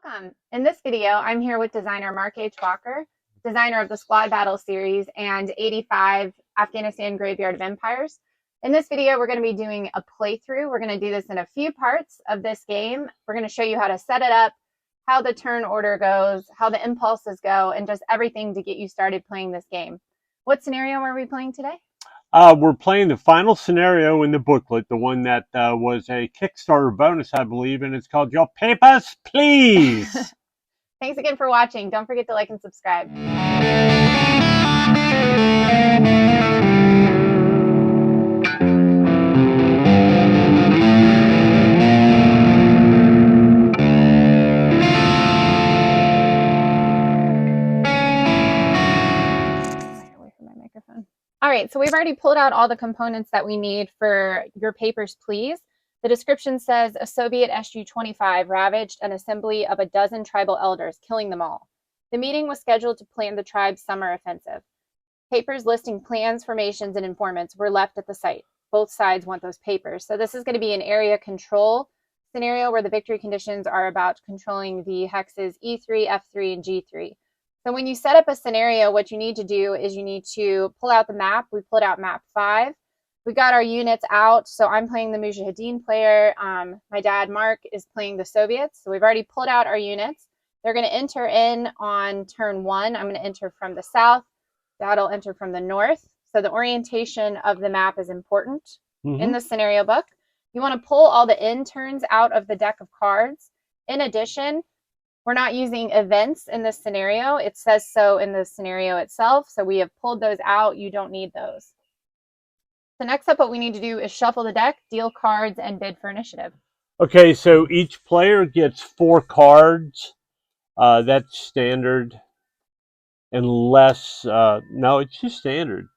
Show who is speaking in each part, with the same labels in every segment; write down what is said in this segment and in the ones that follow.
Speaker 1: Welcome. In this video, I'm here with designer Mark H. Walker, designer of the Squad Battle series and 85 Afghanistan Graveyard of Empires. In this video, we're going to be doing a playthrough. We're going to do this in a few parts of this game. We're going to show you how to set it up, how the turn order goes, how the impulses go, and just everything to get you started playing this game. What scenario are we playing today?
Speaker 2: We're playing the final scenario in the booklet, the one that was a Kickstarter bonus, I believe, and it's called Your Papers, Please!
Speaker 1: Thanks again for watching. Don't forget to like and subscribe. All right, so we've already pulled out all the components that we need for Your Papers, Please. The description says, a Soviet Su-25 ravaged an assembly of a dozen tribal elders, killing them all. The meeting was scheduled to plan the tribe's summer offensive. Papers listing plans, formations, and informants were left at the site. Both sides want those papers. So this is going to be an area control scenario where the victory conditions are about controlling the hexes E3, F3, and G3. So when you set up a scenario, what you need to do is you need to pull out the map. We pulled out map 5. We got our units out. So I'm playing the Mujahideen player. My dad, Mark, is playing the Soviets. So we've already pulled out our units. They're going to enter in on turn 1. I'm going to enter from the south. Dad'll enter from the north. So the orientation of the map is important in the scenario book. You want to pull all the end turns out of the deck of cards. In addition, we're not using events in this scenario. It says so in the scenario itself. So we have pulled those out. You don't need those. So next up, what we need to do is shuffle the deck, deal cards, and bid for initiative.
Speaker 2: Okay, so each player gets 4 cards. That's standard. Unless, no, it's just standard.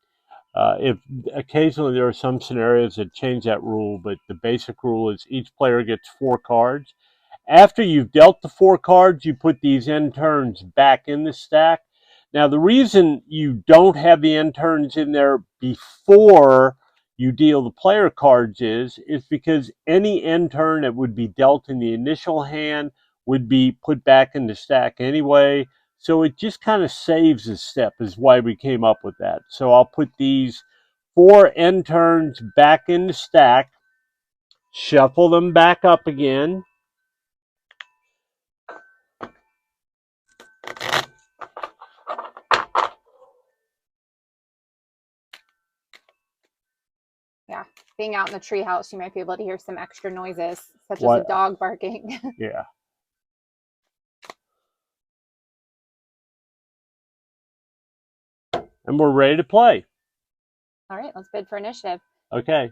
Speaker 2: If occasionally there are some scenarios that change that rule, but the basic rule is each player gets 4 cards. After you've dealt the 4 cards, you put these end turns back in the stack. Now, the reason you don't have the end turns in there before you deal the player cards is because any end turn that would be dealt in the initial hand would be put back in the stack anyway. So it just kind of saves a step is why we came up with that. So I'll put these 4 end turns back in the stack, shuffle them back up again.
Speaker 1: Yeah, being out in the treehouse, you might be able to hear some extra noises, such as a dog barking.
Speaker 2: Yeah. And we're ready to play.
Speaker 1: All right, let's bid for initiative.
Speaker 2: Okay.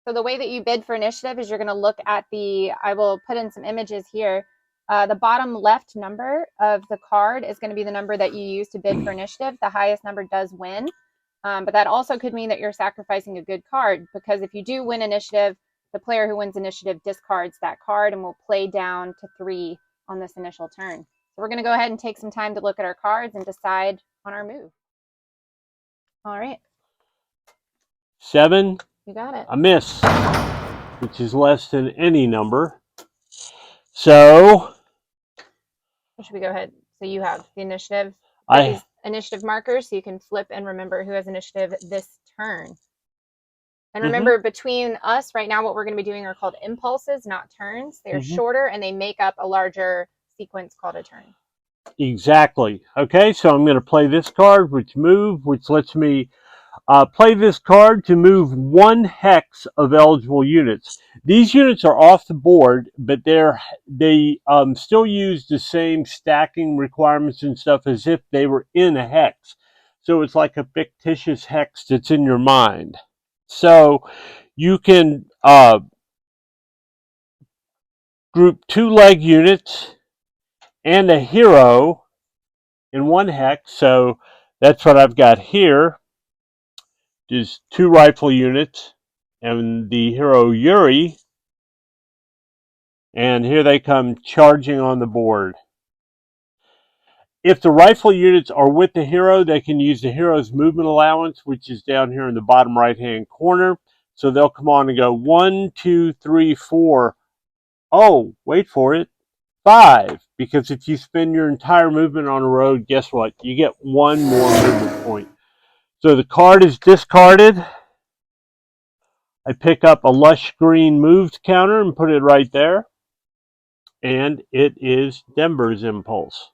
Speaker 1: So the way that you bid for initiative is you're going to look at I will put in some images here. The bottom left number of the card is going to be the number that you use to bid for initiative. The highest number does win. But that also could mean that you're sacrificing a good card, because if you do win initiative, the player who wins initiative discards that card and will play down to 3 on this initial turn. So we're going to go ahead and take some time to look at our cards and decide on our move. All right.
Speaker 2: 7.
Speaker 1: You got it.
Speaker 2: A miss, which is less than any number. So
Speaker 1: should we go ahead? So you have the initiative. These initiative markers, so you can flip and remember who has initiative this turn. And remember, between us right now, what we're going to be doing are called impulses, not turns. They're shorter and they make up a larger sequence called a turn.
Speaker 2: Exactly. Okay, so I'm going to play this card, which lets me play this card to move 1 hex of eligible units. These units are off the board, but they still use the same stacking requirements and stuff as if they were in a hex. So it's like a fictitious hex that's in your mind. So you can group 2 leg units and a hero in 1 hex. So that's what I've got here. Just 2 rifle units and the hero Yuri, and here they come charging on the board. If the rifle units are with the hero, they can use the hero's movement allowance, which is down here in the bottom right hand corner. So they'll come on and go 1, 2, 3, 4 Oh, wait for it. 5. Because if you spend your entire movement on a road, guess what? You get one more movement point. So the card is discarded. I pick up a lush green moved counter and put it right there. And it is Denver's impulse.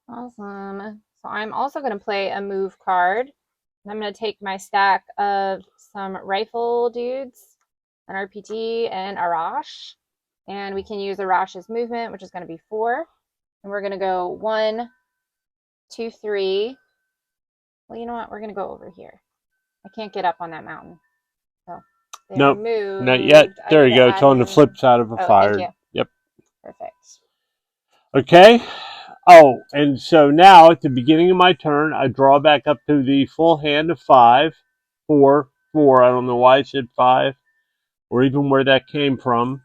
Speaker 1: Awesome. So I'm also going to play a move card. I'm going to take my stack of some rifle dudes, an RPG, and Arash. And we can use Arash's movement, which is going to be 4. And we're going to go 1, 2, 3. Well, you know what? We're going to go over here. I can't get up on that mountain. So they are
Speaker 2: Nope,
Speaker 1: moved.
Speaker 2: not yet.
Speaker 1: I
Speaker 2: There
Speaker 1: get
Speaker 2: you
Speaker 1: to
Speaker 2: go. It's
Speaker 1: add
Speaker 2: on the
Speaker 1: him.
Speaker 2: flip side of a
Speaker 1: Oh,
Speaker 2: fire.
Speaker 1: thank you.
Speaker 2: Yep.
Speaker 1: Perfect.
Speaker 2: Okay. Oh, and so now at the beginning of my turn, I draw back up to the full hand of 5, 4, 4. I don't know why I said 5 or even where that came from.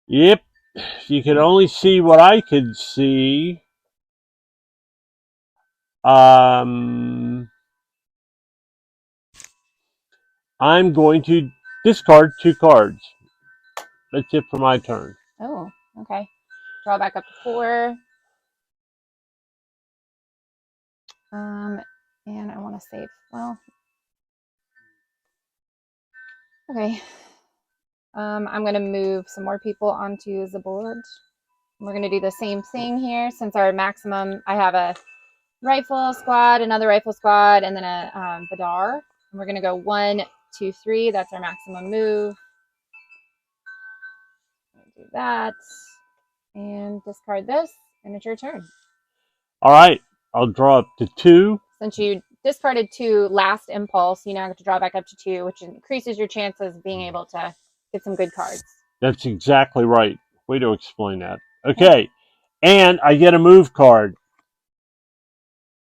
Speaker 2: Yep. If you could only see what I could see. I'm going to discard 2 cards. That's it for my turn.
Speaker 1: Oh, okay. Draw back up to 4. And I want to save. Well, okay. I'm going to move some more people onto the board. We're going to do the same thing here since our maximum, I have a rifle squad, another rifle squad, and then a Badar. And we're going to go 1, 2, 3. That's our maximum move. Do that. And discard this, and it's your turn.
Speaker 2: All right. I'll draw up to 2.
Speaker 1: Since you discarded 2 last impulse, you now get to draw back up to 2, which increases your chances of being able to get some good cards.
Speaker 2: That's exactly right. Way to explain that. Okay. And I get a move card.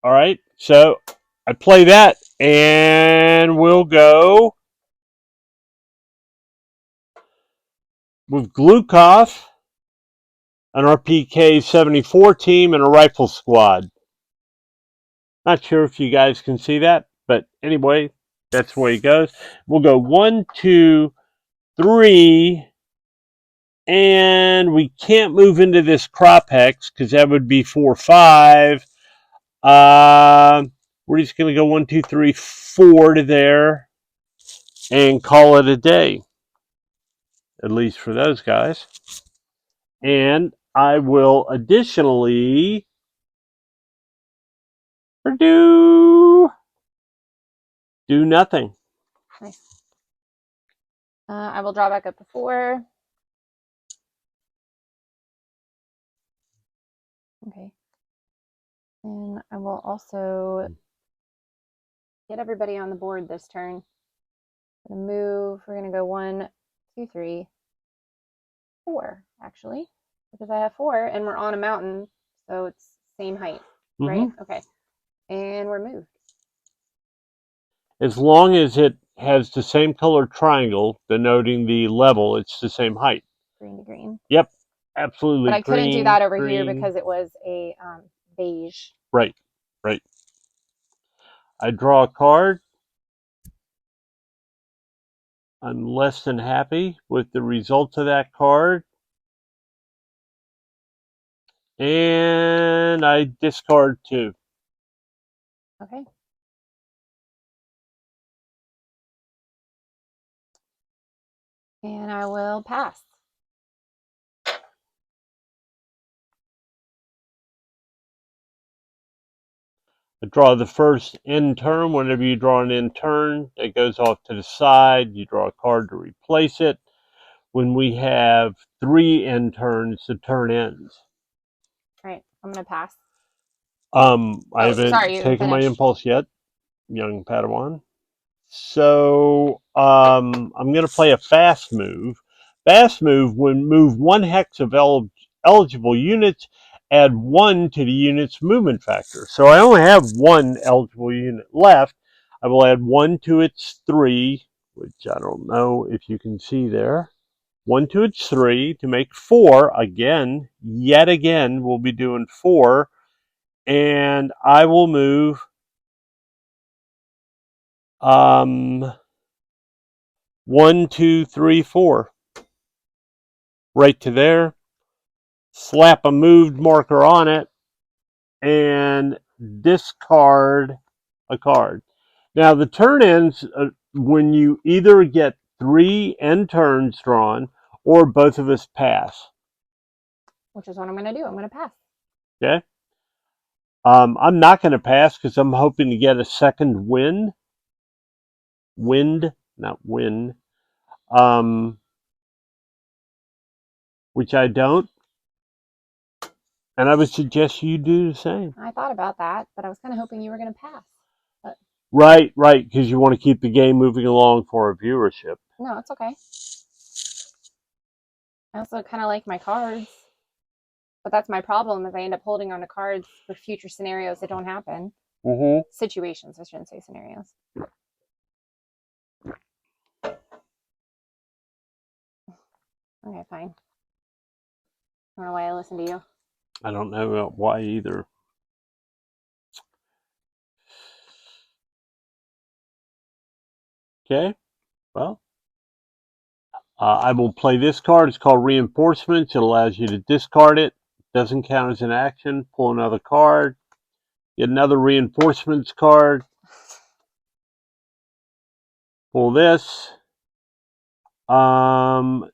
Speaker 2: All right. So I play that, and we'll go with Glukov, an RPK 74 team, and a rifle squad. Not sure if you guys can see that, but anyway, that's the way it goes. We'll go 1, 2, 3, and we can't move into this crop hex because that would be 4, 5. We're just going to go 1, 2, 3, 4 to there and call it a day, at least for those guys. And I will additionally do nothing.
Speaker 1: Nice. I will draw back up to 4. Okay. And I will also get everybody on the board this turn. I'm going to move. We're going to go 1, 2, 3, 4, actually, because I have 4 and we're on a mountain, so it's same height, right? Okay. And we're moved.
Speaker 2: As long as it has the same color triangle denoting the level, it's the same height.
Speaker 1: Green to green.
Speaker 2: Yep, absolutely.
Speaker 1: But I couldn't do that over here
Speaker 2: green.
Speaker 1: because it was a beige.
Speaker 2: Right, right. I draw a card. I'm less than happy with the results of that card. And I discard 2.
Speaker 1: Okay. And I will pass.
Speaker 2: I draw the first end turn. Whenever you draw an end turn, it goes off to the side. You draw a card to replace it. When we have 3 end turns, the turn ends.
Speaker 1: All right. I'm going to pass.
Speaker 2: I haven't taken my impulse yet, young Padawan. So I'm going to play a fast move. Fast move, when move 1 hex of eligible units, add 1 to the unit's movement factor. So I only have 1 eligible unit left. I will add 1 to its 3, which I don't know if you can see there. 1 to its 3 to make 4. Again, yet again, we'll be doing 4. And I will move 1, 2, 3, 4. Right to there. Slap a moved marker on it and discard a card. Now the turn ends when you either get 3 end turns drawn or both of us pass.
Speaker 1: Which is what I'm going to do. I'm going to pass.
Speaker 2: Okay. I'm not going to pass because I'm hoping to get a second win. Wind, not win. Which I don't. And I would suggest you do the same.
Speaker 1: I thought about that, but I was kind of hoping you were going to pass. But
Speaker 2: Right, because you want to keep the game moving along for our viewership.
Speaker 1: no, it's okay. I also kind of like my cards. But that's my problem, is I end up holding on to cards for future scenarios that don't happen.
Speaker 2: Mm-hmm.
Speaker 1: Situations, I shouldn't say scenarios. Okay, fine. I don't know why I listened to you.
Speaker 2: I don't know why either. Okay, well, I will play this card. It's called Reinforcements. It allows you to discard it. Doesn't count as an action. Pull another card. Get another Reinforcements card. Pull this. I'll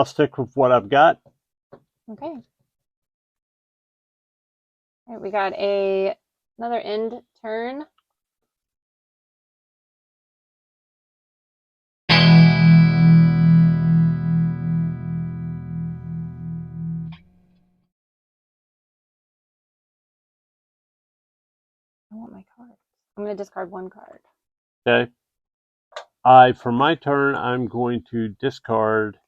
Speaker 2: stick with what I've got.
Speaker 1: Okay. All right, we got another end turn. I want my card. I'm going to discard one card.
Speaker 2: Okay. For my turn, I'm going to discard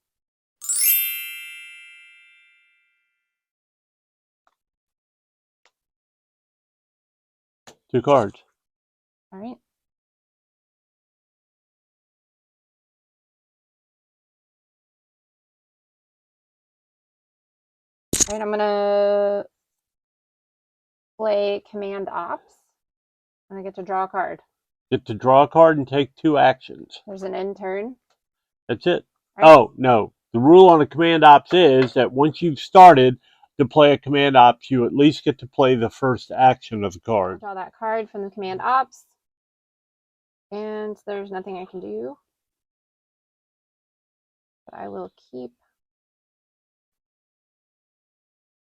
Speaker 2: 2 cards.
Speaker 1: All right. All right, I'm going to play Command Ops, and I get to draw a card.
Speaker 2: Get to draw a card and take 2 actions.
Speaker 1: There's an end turn.
Speaker 2: That's it.
Speaker 1: Right.
Speaker 2: Oh, no. The rule on a command ops is that once you've started to play a command ops, you at least get to play the first action of the
Speaker 1: I'll
Speaker 2: card.
Speaker 1: draw that card from the Command Ops. And there's nothing I can do. But I will keep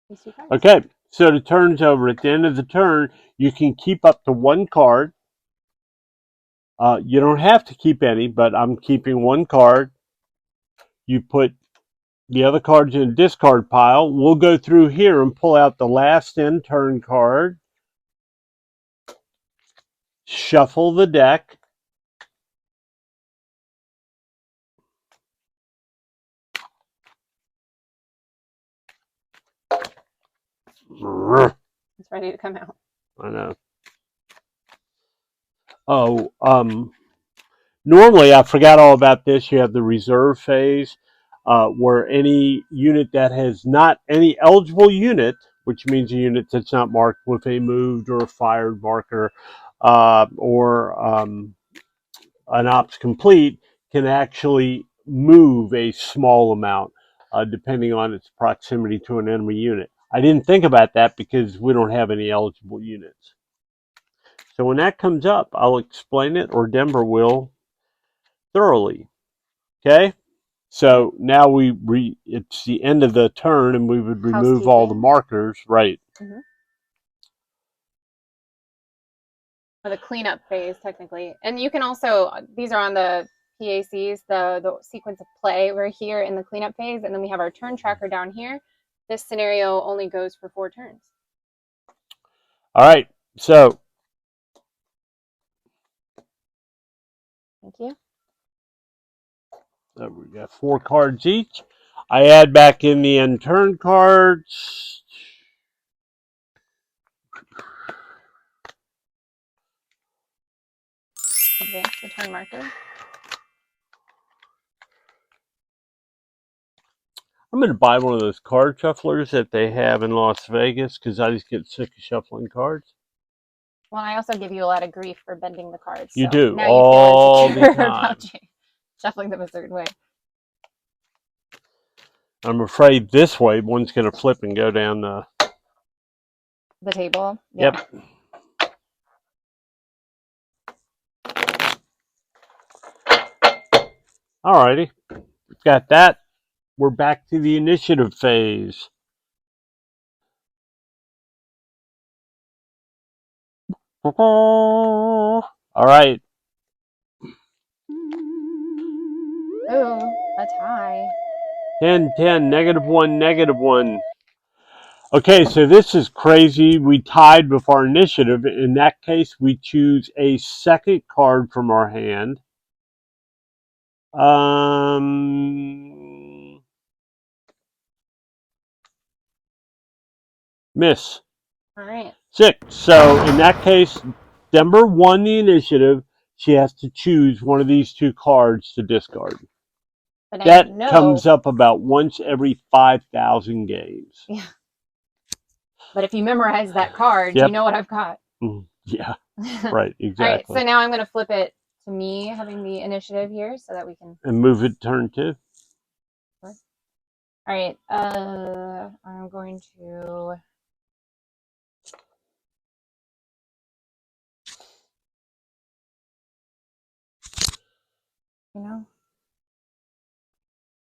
Speaker 1: these 2 cards.
Speaker 2: Okay, so the turn's over. At the end of the turn, you can keep up to 1 card. You don't have to keep any, but I'm keeping 1 card. You put the other cards in a discard pile. We'll go through here and pull out the last end turn card. Shuffle the deck.
Speaker 1: It's ready to come out.
Speaker 2: I know. Oh, normally, I forgot all about this. You have the reserve phase, where any unit that has not any eligible unit, which means a unit that's not marked with a moved or a fired marker, or an ops complete, can actually move a small amount, depending on its proximity to an enemy unit. I didn't think about that because we don't have any eligible units. So when that comes up, I'll explain it, or Denver will, thoroughly. Okay? So now it's the end of the turn, and we would remove all the markers, right?
Speaker 1: Mm-hmm. Or the cleanup phase, technically. And you can also, these are on the PACs, the sequence of play. We're here in the cleanup phase, and then we have our turn tracker down here. This scenario only goes for 4 turns.
Speaker 2: All right, so.
Speaker 1: Thank you.
Speaker 2: So we got 4 cards each. I add back in the end turn cards.
Speaker 1: Advance the turn marker.
Speaker 2: I'm going to buy one of those card shufflers that they have in Las Vegas because I just get sick of shuffling cards.
Speaker 1: Well, I also give you a lot of grief for bending the cards.
Speaker 2: You
Speaker 1: So
Speaker 2: do
Speaker 1: now you feel
Speaker 2: all the
Speaker 1: insecure
Speaker 2: time.
Speaker 1: about shuffling them a certain way.
Speaker 2: I'm afraid this way one's going to flip and go down the
Speaker 1: table. Yeah.
Speaker 2: Yep. Alrighty, got that. We're back to the initiative phase. All right.
Speaker 1: Ooh, a tie.
Speaker 2: 10, 10, -1, -1. Okay, so this is crazy. We tied with our initiative. In that case, we choose a second card from our hand. Miss.
Speaker 1: All right.
Speaker 2: 6. So in that case, Denver won the initiative. She has to choose one of these two cards to discard.
Speaker 1: But I
Speaker 2: That
Speaker 1: know.
Speaker 2: comes up about once every 5,000 games.
Speaker 1: Yeah. But if you memorize that card,
Speaker 2: Yep.
Speaker 1: you know what I've got.
Speaker 2: Yeah, right, exactly.
Speaker 1: All right, so now I'm going to flip it to me having the initiative here so that we can...
Speaker 2: And move it turn 2.
Speaker 1: All right, I'm going to...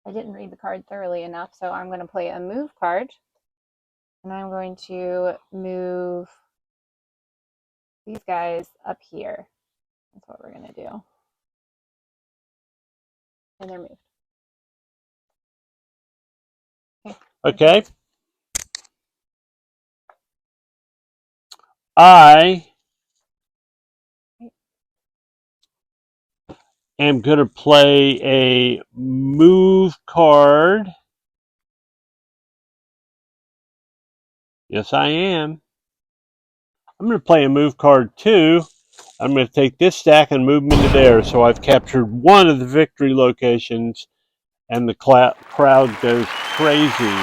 Speaker 1: I didn't read the card thoroughly enough, so I'm going to play a move card. And I'm going to move these guys up here. That's what we're going to do. And they're moved.
Speaker 2: Okay. I am going to play a move card. Yes, I am. I'm going to play a move card too. I'm going to take this stack and move them into there. So I've captured one of the victory locations, and the crowd goes crazy.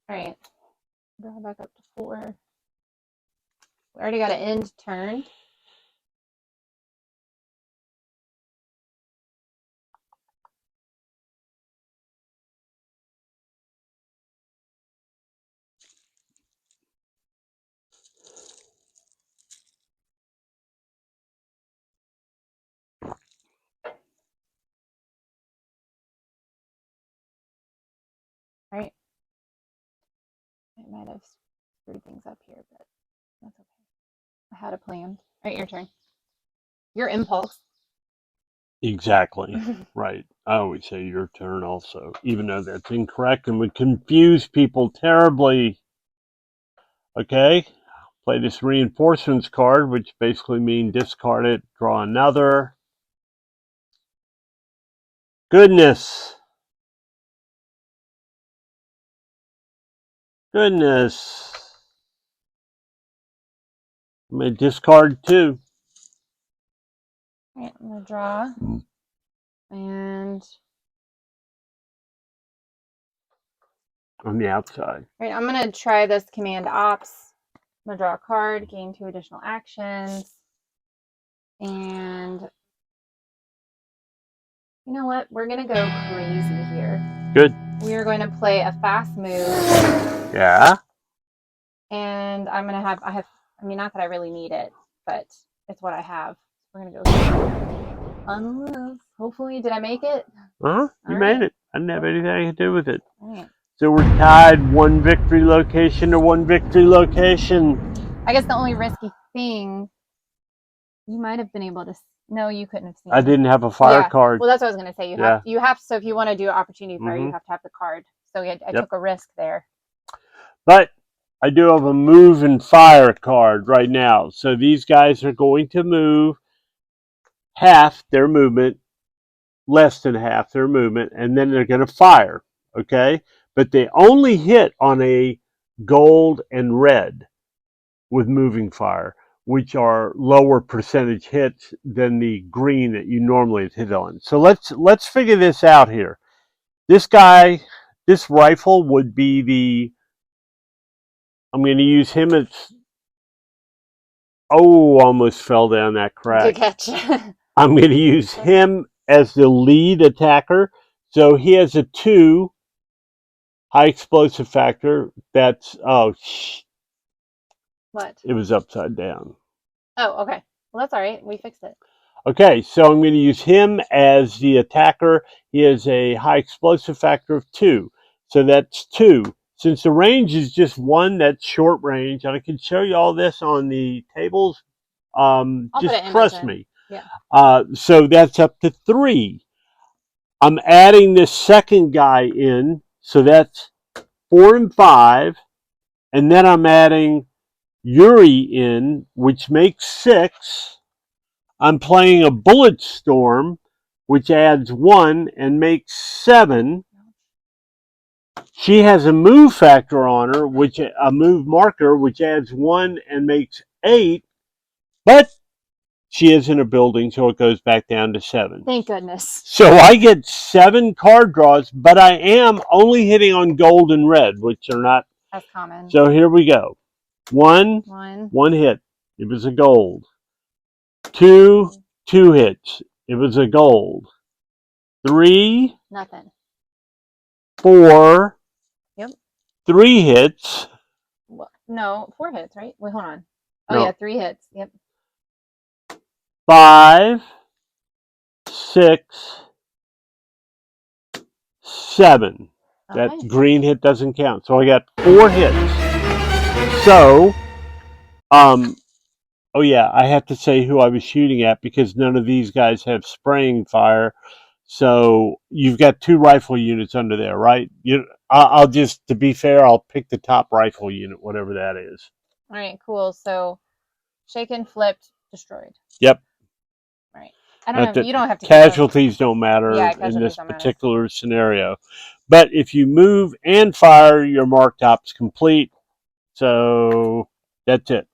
Speaker 1: All right. Draw back up to 4. We already got an end turn. Right. I might have screwed things up here, but that's okay. I had a plan. All right, your turn. Your impulse.
Speaker 2: Exactly. Right. I always say your turn also, even though that's incorrect and would confuse people terribly. Okay. Play this reinforcements card, which basically means discard it, draw another. Goodness. Goodness. I'm going to discard 2.
Speaker 1: All right, I'm going to draw. And
Speaker 2: on the outside.
Speaker 1: all right, I'm going to try this command ops. I'm going to draw a card, gain 2 additional actions. And you know what? We're going to go crazy here.
Speaker 2: Good.
Speaker 1: We are going to play a fast move.
Speaker 2: Yeah.
Speaker 1: And I'm going to have, I mean, not that I really need it, but it's what I have. We're going to go unmove. Hopefully, did I make it?
Speaker 2: You made it. I didn't have anything to do with it.
Speaker 1: All right.
Speaker 2: So we're tied 1 victory location to 1 victory location.
Speaker 1: I guess the only risky thing, you might have been able to, no, you couldn't have seen.
Speaker 2: I didn't have a fire card.
Speaker 1: Well, that's what I was going to say. You have, so if you want to do opportunity fire, you have to have the card. So I took a risk there.
Speaker 2: But I do have a move and fire card right now. So these guys are going to move half their movement, less than half their movement, and then they're going to fire. Okay? But they only hit on a gold and red with moving fire. which are lower percentage hits than the green that you normally hit on. So let's figure this out here. This guy, this rifle would be the. I'm going to use him as. Oh, almost fell down that
Speaker 1: Good
Speaker 2: crack.
Speaker 1: catch.
Speaker 2: I'm going to use him as the lead attacker. So he has a 2 high explosive factor. That's
Speaker 1: What?
Speaker 2: it was upside down.
Speaker 1: Oh, okay. Well, that's all right. We fixed it.
Speaker 2: Okay, so I'm going to use him as the attacker. He has a high explosive factor of 2. So that's 2. Since the range is just 1, that's short range. And I can show you all this on the tables.
Speaker 1: I'll put
Speaker 2: Just
Speaker 1: an image
Speaker 2: trust
Speaker 1: in.
Speaker 2: me.
Speaker 1: Yeah.
Speaker 2: So that's up to 3. I'm adding this second guy in. So that's 4 and 5. And then I'm adding Yuri in, which makes 6. I'm playing a bullet storm, which adds 1 and makes 7. She has a move factor on her, which a move marker, which adds 1 and makes 8. But she is in a building, so it goes back down to 7.
Speaker 1: Thank goodness.
Speaker 2: So I get 7 card draws, but I am only hitting on gold and red, which are not.
Speaker 1: That's common.
Speaker 2: So here we go. 1
Speaker 1: 1
Speaker 2: hit. It was a gold. 2 hits. It was a gold. 3
Speaker 1: nothing.
Speaker 2: 4
Speaker 1: Yep.
Speaker 2: 3 hits.
Speaker 1: No, 4 hits, right? Wait, hold on. Oh
Speaker 2: No.
Speaker 1: yeah, 3 hits. Yep.
Speaker 2: 5 6 7. That
Speaker 1: Okay.
Speaker 2: green hit doesn't count. So I got 4 hits. So, oh yeah, I have to say who I was shooting at because none of these guys have spraying fire. So you've got 2 rifle units under there, right? I'll just, to be fair, I'll pick the top rifle unit, whatever that is.
Speaker 1: All right, cool. So shaken, flipped, destroyed.
Speaker 2: Yep.
Speaker 1: All right. I don't know. You don't have to.
Speaker 2: Casualties don't matter
Speaker 1: Yeah,
Speaker 2: in this
Speaker 1: casualties don't matter.
Speaker 2: particular scenario. But if you move and fire, your mark top's complete. So that's it.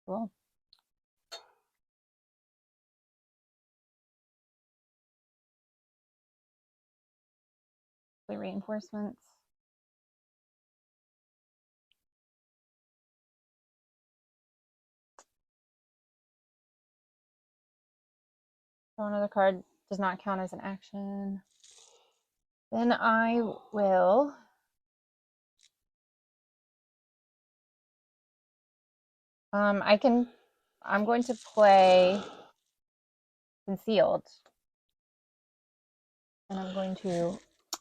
Speaker 1: Cool. The reinforcements. So another card does not count as an action. Then I will. I'm going to play concealed, and I'm going to.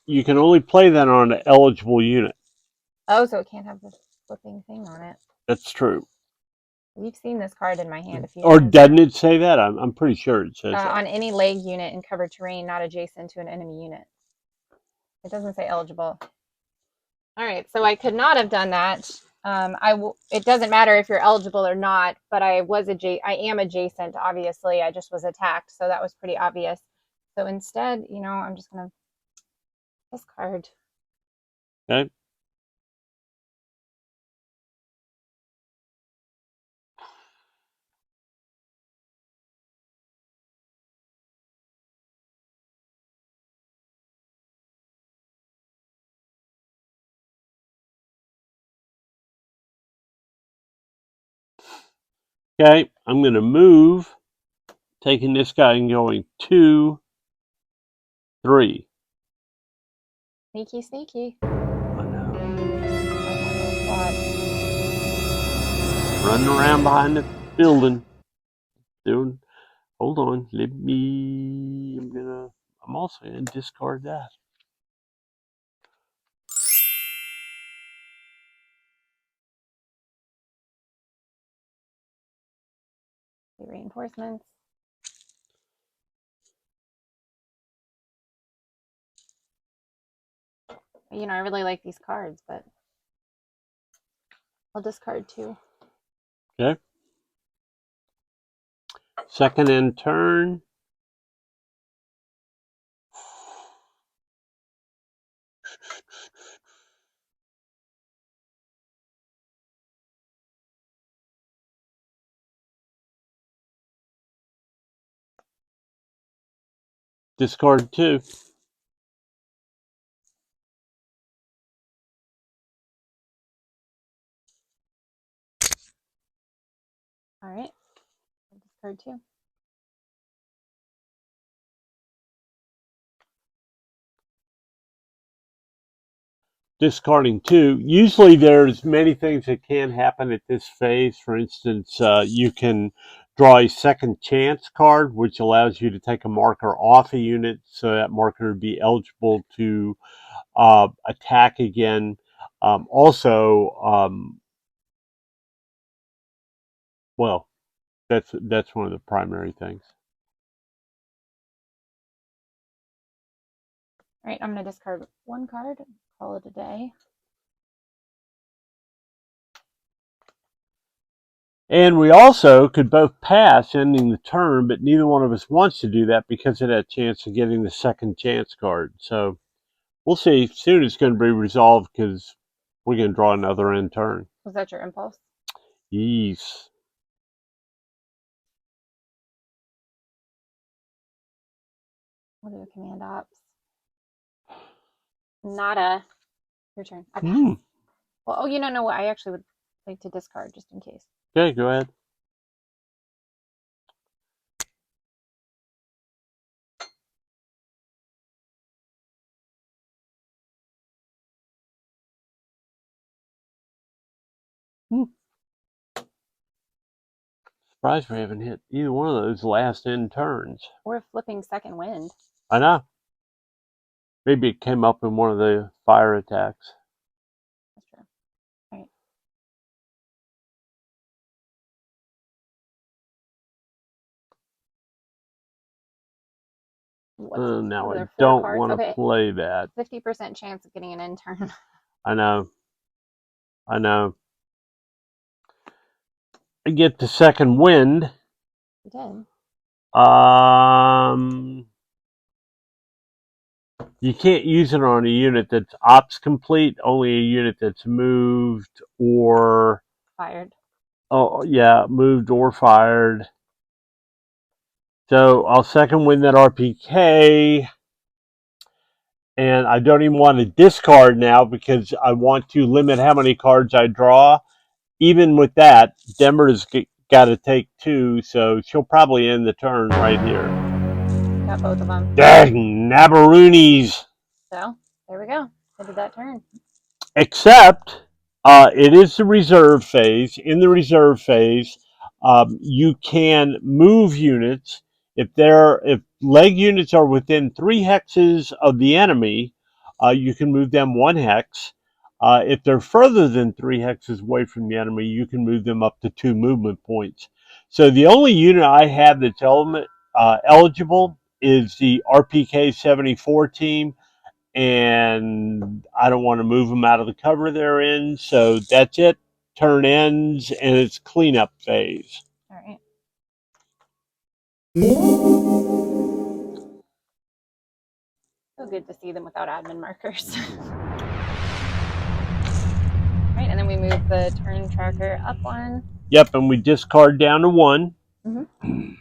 Speaker 2: You can only play that on an eligible unit.
Speaker 1: Oh, so it can't have this flipping thing on it.
Speaker 2: That's true.
Speaker 1: You've seen this card in my hand a few
Speaker 2: Or
Speaker 1: times.
Speaker 2: doesn't it say that? I'm pretty sure it says that.
Speaker 1: On any leg unit in covered terrain not adjacent to an enemy unit. It doesn't say eligible. All right, so I could not have done that. It doesn't matter if you're eligible or not, but I am adjacent. Obviously, I just was attacked, so that was pretty obvious. So instead, I'm just gonna discard.
Speaker 2: Okay. Okay, I'm going to move, taking this guy and going 2, 3.
Speaker 1: Sneaky, sneaky.
Speaker 2: I know.
Speaker 1: Spot.
Speaker 2: Running around behind the building. Doing. Hold on. Let me. I'm also going to discard that.
Speaker 1: Reinforcements. I really like these cards, but I'll discard 2.
Speaker 2: Okay. Second end turn. Discard 2.
Speaker 1: All right. Discard 2.
Speaker 2: Discarding 2. Usually there's many things that can happen at this phase. For instance, you can draw a second chance card, which allows you to take a marker off a unit so that marker would be eligible to attack again. Well, that's one of the primary things.
Speaker 1: All right, I'm going to discard 1 card and call it a day.
Speaker 2: And we also could both pass ending the turn, but neither one of us wants to do that because of that chance of getting the second chance card. So we'll see. Soon it's going to be resolved because we're going to draw another end turn.
Speaker 1: Was that your impulse?
Speaker 2: Yes.
Speaker 1: We'll do a command ops. Nada. Your turn. I pass. Well, oh, you don't know what? I actually would like to discard just in case.
Speaker 2: Okay, go ahead. Surprised we haven't hit either one of those last end turns.
Speaker 1: Or flipping second wind.
Speaker 2: I know. Maybe it came up in one of the fire attacks.
Speaker 1: That's true. All right.
Speaker 2: Now I don't want to play that.
Speaker 1: 50% chance of getting an end turn.
Speaker 2: I know. I get the second wind.
Speaker 1: You did.
Speaker 2: You can't use it on a unit that's ops complete, only a unit that's moved or
Speaker 1: fired.
Speaker 2: Oh, yeah, moved or fired. So I'll second wind that RPK. And I don't even want to discard now because I want to limit how many cards I draw. Even with that, Denver's got to take 2, so she'll probably end the turn right here.
Speaker 1: Got both of them.
Speaker 2: Dang, Nabaroonies.
Speaker 1: So, there we go. Ended that turn.
Speaker 2: Except, it is the reserve phase. In the reserve phase, you can move units. If leg units are within 3 hexes of the enemy, you can move them 1 hex. If they're further than 3 hexes away from the enemy, you can move them up to 2 movement points. So the only unit I have that's eligible is the RPK 74 team, and I don't want to move them out of the cover they're in. So that's it. Turn ends, and it's cleanup phase.
Speaker 1: All right. So good to see them without admin markers. Right, and then we move the turn tracker up 1.
Speaker 2: Yep, and we discard down to 1.
Speaker 1: Mm-hmm.